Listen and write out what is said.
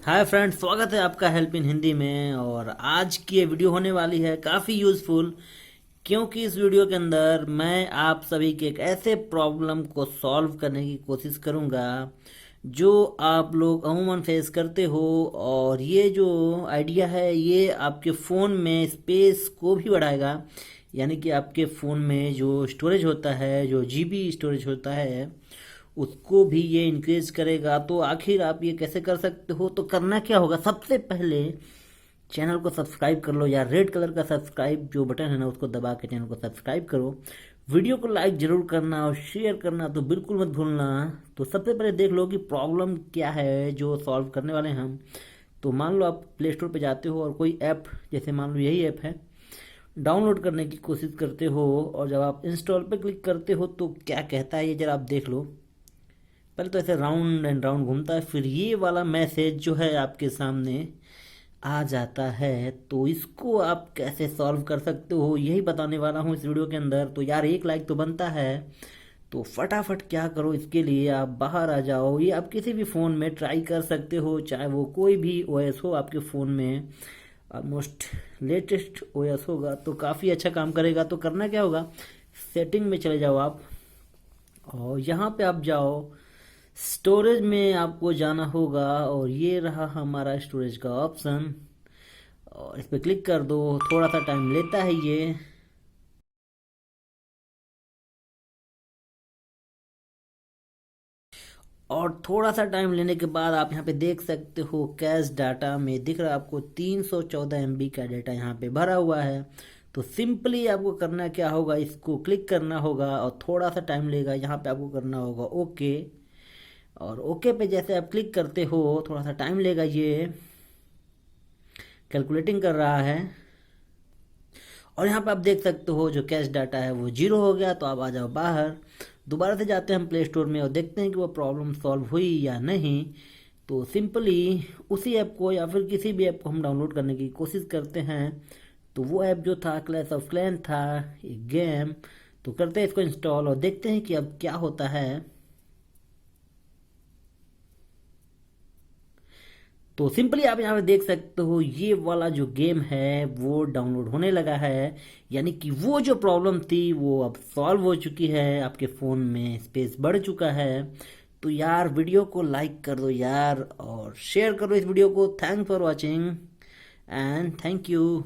Hi friends, स्वागत है आपका हेल्प इन हिंदी में। और आज की ये वीडियो होने वाली है काफ़ी यूज़फुल, क्योंकि इस वीडियो के अंदर मैं आप सभी के एक ऐसे प्रॉब्लम को सॉल्व करने की कोशिश करूँगा जो आप लोग अमूमन फेस करते हो। और ये जो आइडिया है ये आपके फ़ोन में स्पेस को भी बढ़ाएगा, यानी कि आपके फ़ोन में जो स्टोरेज होता है, जो जीबी स्टोरेज होता है, उसको भी ये इंक्रीज करेगा। तो आखिर आप ये कैसे कर सकते हो? तो करना क्या होगा, सबसे पहले चैनल को सब्सक्राइब कर लो, या रेड कलर का सब्सक्राइब जो बटन है ना उसको दबा के चैनल को सब्सक्राइब करो। वीडियो को लाइक जरूर करना और शेयर करना तो बिल्कुल मत भूलना। तो सबसे पहले देख लो कि प्रॉब्लम क्या है जो सॉल्व करने वाले हैं हम। तो मान लो आप प्ले स्टोर पे जाते हो और कोई ऐप, जैसे मान लो यही ऐप है, डाउनलोड करने की कोशिश करते हो। और जब आप इंस्टॉल पे क्लिक करते हो तो क्या कहता है ये जरा आप देख लो। पहले तो ऐसे राउंड एंड राउंड घूमता है, फिर ये वाला मैसेज जो है आपके सामने आ जाता है। तो इसको आप कैसे सॉल्व कर सकते हो यही बताने वाला हूँ इस वीडियो के अंदर। तो यार एक लाइक तो बनता है। तो फटाफट क्या करो, इसके लिए आप बाहर आ जाओ। ये आप किसी भी फ़ोन में ट्राई कर सकते हो, चाहे वो कोई भी ओएस हो आपके फ़ोन में। ऑलमोस्ट लेटेस्ट ओएस होगा तो काफ़ी अच्छा काम करेगा। तो करना क्या होगा, सेटिंग में चले जाओ आप, और यहाँ पे आप जाओ, स्टोरेज में आपको जाना होगा। और ये रहा हमारा स्टोरेज का ऑप्शन, और इस पर क्लिक कर दो। थोड़ा सा टाइम लेता है ये। और थोड़ा सा टाइम लेने के बाद आप यहाँ पे देख सकते हो कैश डाटा में दिख रहा है आपको 314 MB का डाटा यहाँ पे भरा हुआ है। तो सिंपली आपको करना क्या होगा, इसको क्लिक करना होगा और थोड़ा सा टाइम लेगा। यहाँ पे आपको करना होगा ओके, और ओके पे जैसे आप क्लिक करते हो थोड़ा सा टाइम लेगा, ये कैलकुलेटिंग कर रहा है। और यहाँ पे आप देख सकते हो जो कैश डाटा है वो जीरो हो गया। तो आप आ जाओ बाहर, दोबारा से जाते हैं हम प्ले स्टोर में और देखते हैं कि वो प्रॉब्लम सॉल्व हुई या नहीं। तो सिंपली उसी ऐप को या फिर किसी भी ऐप को हम डाउनलोड करने की कोशिश करते हैं। तो वो ऐप जो था क्लैश ऑफ क्लैन था, एक गेम। तो करते हैं इसको इंस्टॉल और देखते हैं कि अब क्या होता है। तो सिंपली आप यहाँ पे देख सकते हो ये वाला जो गेम है वो डाउनलोड होने लगा है, यानी कि वो जो प्रॉब्लम थी वो अब सॉल्व हो चुकी है। आपके फ़ोन में स्पेस बढ़ चुका है। तो यार वीडियो को लाइक कर दो यार, और शेयर करो इस वीडियो को। Thanks for watching and thank you.